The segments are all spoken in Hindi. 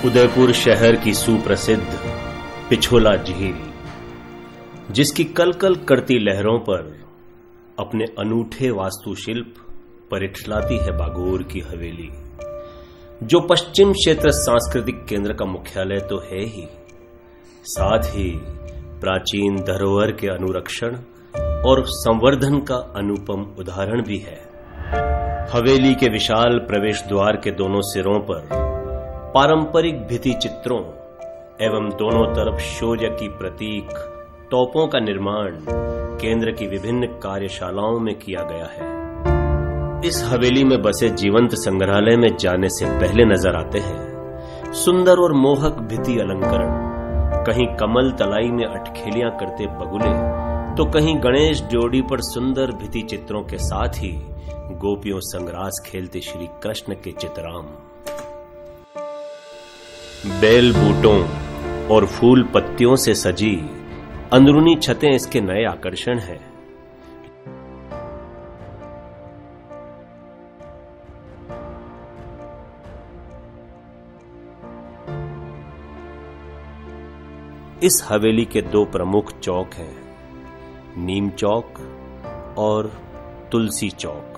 उदयपुर शहर की सुप्रसिद्ध पिछोला झील, जिसकी कलकल करती लहरों पर अपने अनूठे वास्तुशिल्प पर इठलाती है बागोर की हवेली, जो पश्चिम क्षेत्र सांस्कृतिक केंद्र का मुख्यालय तो है ही, साथ ही प्राचीन धरोहर के अनुरक्षण और संवर्धन का अनुपम उदाहरण भी है। हवेली के विशाल प्रवेश द्वार के दोनों सिरों पर पारंपरिक भित्ति चित्रों एवं दोनों तरफ शौर्य की प्रतीक तोपों का निर्माण केंद्र की विभिन्न कार्यशालाओं में किया गया है। इस हवेली में बसे जीवंत संग्रहालय में जाने से पहले नजर आते हैं सुंदर और मोहक भित्ति अलंकरण, कहीं कमल तलाई में अटखेलियां करते बगुले तो कहीं गणेश ड्योढ़ी पर सुंदर भित्ति चित्रों के साथ ही गोपियों संग रास खेलते श्री कृष्ण के चितराम। बेल बूटों और फूल पत्तियों से सजी अंदरूनी छतें इसके नए आकर्षण हैं। इस हवेली के दो प्रमुख चौक हैं, नीम चौक और तुलसी चौक।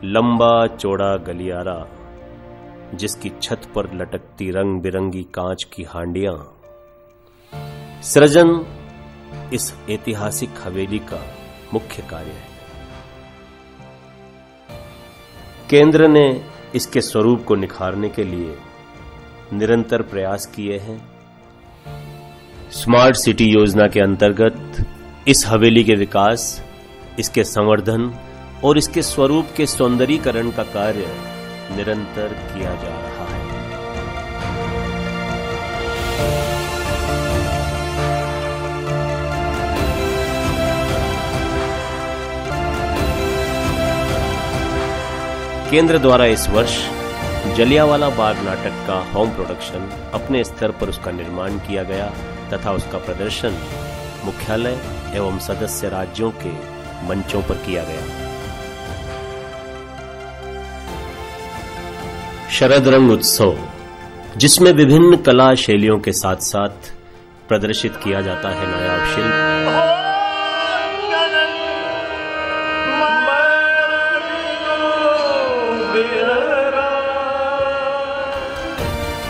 लंबा चौड़ा गलियारा जिसकी छत पर लटकती रंग बिरंगी कांच की हांडियां, सृजन इस ऐतिहासिक हवेली का मुख्य कार्य है। केंद्र ने इसके स्वरूप को निखारने के लिए निरंतर प्रयास किए हैं। स्मार्ट सिटी योजना के अंतर्गत इस हवेली के विकास, इसके संवर्धन और इसके स्वरूप के सौंदर्यीकरण का कार्य निरंतर किया जा रहा है। केंद्र द्वारा इस वर्ष जलियांवाला बाग नाटक का होम प्रोडक्शन अपने स्तर पर उसका निर्माण किया गया तथा उसका प्रदर्शन मुख्यालय एवं सदस्य राज्यों के मंचों पर किया गया। शरद रंग उत्सव, जिसमें विभिन्न कला शैलियों के साथ साथ प्रदर्शित किया जाता है नायाब शिल्प,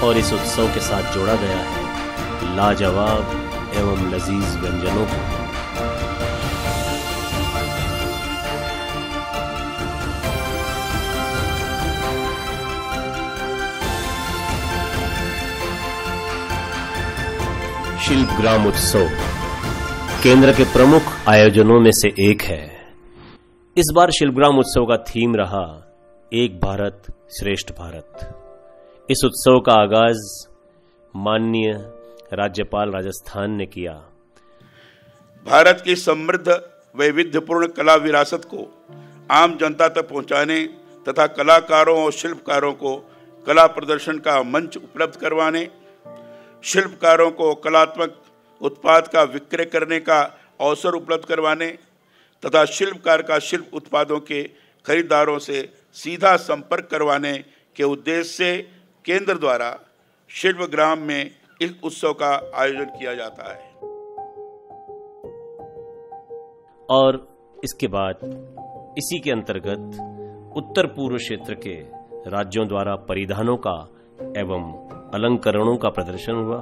और इस उत्सव के साथ जोड़ा गया है लाजवाब एवं लजीज व्यंजनों को। शिल्पग्राम उत्सव केंद्र के प्रमुख आयोजनों में से एक है। इस बार शिल्पग्राम उत्सव का थीम रहा एक भारत श्रेष्ठ भारत। इस उत्सव का आगाज माननीय राज्यपाल राजस्थान ने किया। भारत की समृद्ध वैविध्यपूर्ण कला विरासत को आम जनता तक पहुंचाने तथा कलाकारों और शिल्पकारों को कला प्रदर्शन का मंच उपलब्ध करवाने, शिल्पकारों को कलात्मक उत्पाद का विक्रय करने का अवसर उपलब्ध करवाने तथा शिल्पकार का शिल्प उत्पादों के खरीदारों से सीधा संपर्क करवाने के उद्देश्य से केंद्र द्वारा शिल्पग्राम में इस उत्सव का आयोजन किया जाता है। और इसके बाद इसी के अंतर्गत उत्तर पूर्व क्षेत्र के राज्यों द्वारा परिधानों का एवं अलंकरणों का प्रदर्शन हुआ।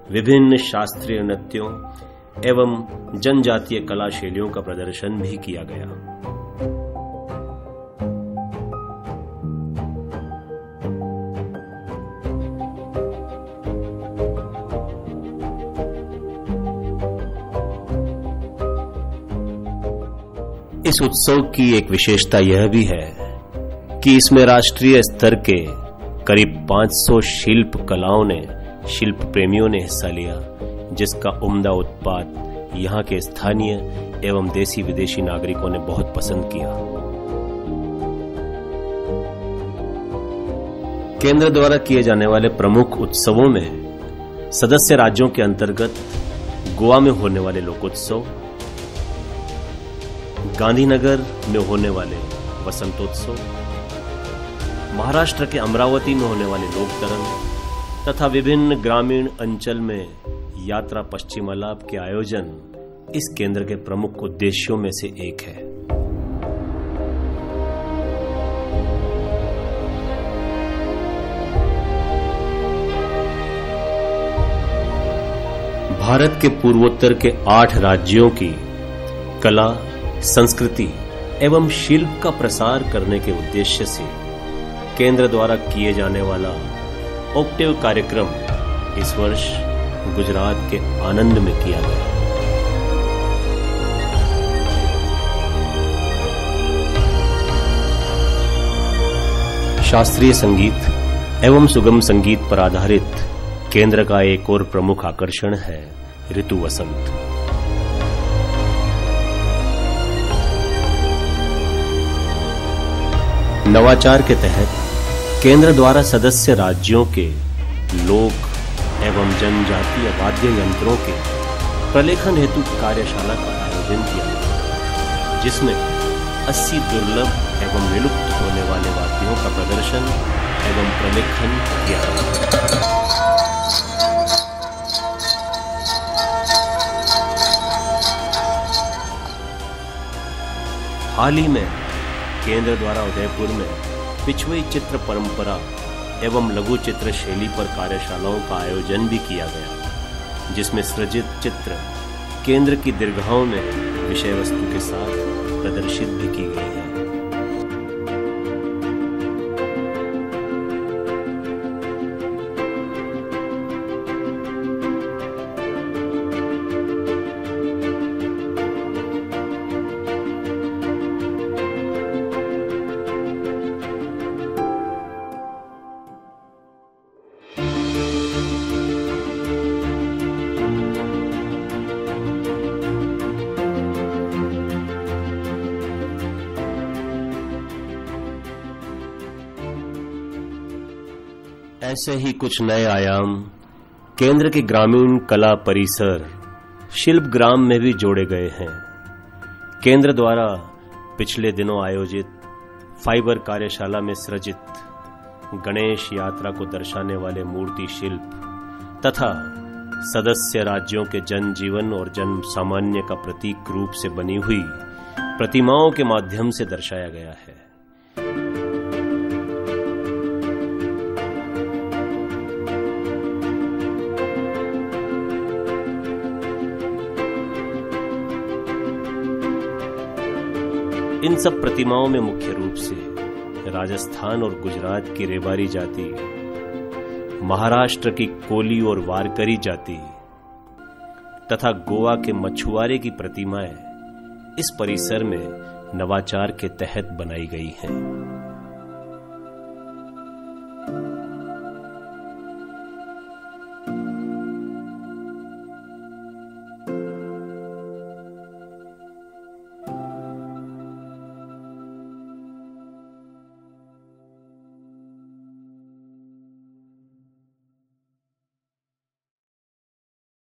विभिन्न शास्त्रीय नृत्यों एवं जनजातीय कला शैलियों का प्रदर्शन भी किया गया। इस उत्सव की एक विशेषता यह भी है कि इसमें राष्ट्रीय स्तर के करीब 500 शिल्प कलाओं ने, शिल्प प्रेमियों ने हिस्सा लिया, जिसका उम्दा उत्पाद यहाँ के स्थानीय एवं देसी विदेशी नागरिकों ने बहुत पसंद किया। केंद्र द्वारा किए जाने वाले प्रमुख उत्सवों में सदस्य राज्यों के अंतर्गत गोवा में होने वाले लोकोत्सव, गांधीनगर में होने वाले वसंतोत्सव, महाराष्ट्र के अमरावती में होने वाले लोक तरंग तथा विभिन्न ग्रामीण अंचल में यात्रा पश्चिमालाप के आयोजन इस केंद्र के प्रमुख उद्देश्यों में से एक है। भारत के पूर्वोत्तर के 8 राज्यों की कला, संस्कृति एवं शिल्प का प्रसार करने के उद्देश्य से केंद्र द्वारा किए जाने वाला ऑक्टेव कार्यक्रम इस वर्ष गुजरात के आनंद में किया गया। शास्त्रीय संगीत एवं सुगम संगीत पर आधारित केंद्र का एक और प्रमुख आकर्षण है ऋतु वसंत। नवाचार के तहत केंद्र द्वारा सदस्य राज्यों के लोक एवं जनजातीय वाद्य यंत्रों के प्रलेखन हेतु कार्यशाला का आयोजन किया गया, जिसमें 80 दुर्लभ एवं विलुप्त होने वाले वाद्यों का प्रदर्शन एवं प्रलेखन किया गया। हाल ही में केंद्र द्वारा उदयपुर में पिछुई चित्र परंपरा एवं लघु चित्र शैली पर कार्यशालाओं का आयोजन भी किया गया, जिसमें सृजित चित्र केंद्र की दीर्घाओं में विषय वस्तु के साथ प्रदर्शित भी की गई है। ऐसे ही कुछ नए आयाम केंद्र के ग्रामीण कला परिसर शिल्प ग्राम में भी जोड़े गए हैं। केंद्र द्वारा पिछले दिनों आयोजित फाइबर कार्यशाला में सृजित गणेश यात्रा को दर्शाने वाले मूर्ति शिल्प तथा सदस्य राज्यों के जनजीवन और जन सामान्य का प्रतीक रूप से बनी हुई प्रतिमाओं के माध्यम से दर्शाया गया है। इन सब प्रतिमाओं में मुख्य रूप से राजस्थान और गुजरात की रेवारी जाति, महाराष्ट्र की कोली और वारकरी जाति तथा गोवा के मछुआरे की प्रतिमाएं इस परिसर में नवाचार के तहत बनाई गई हैं।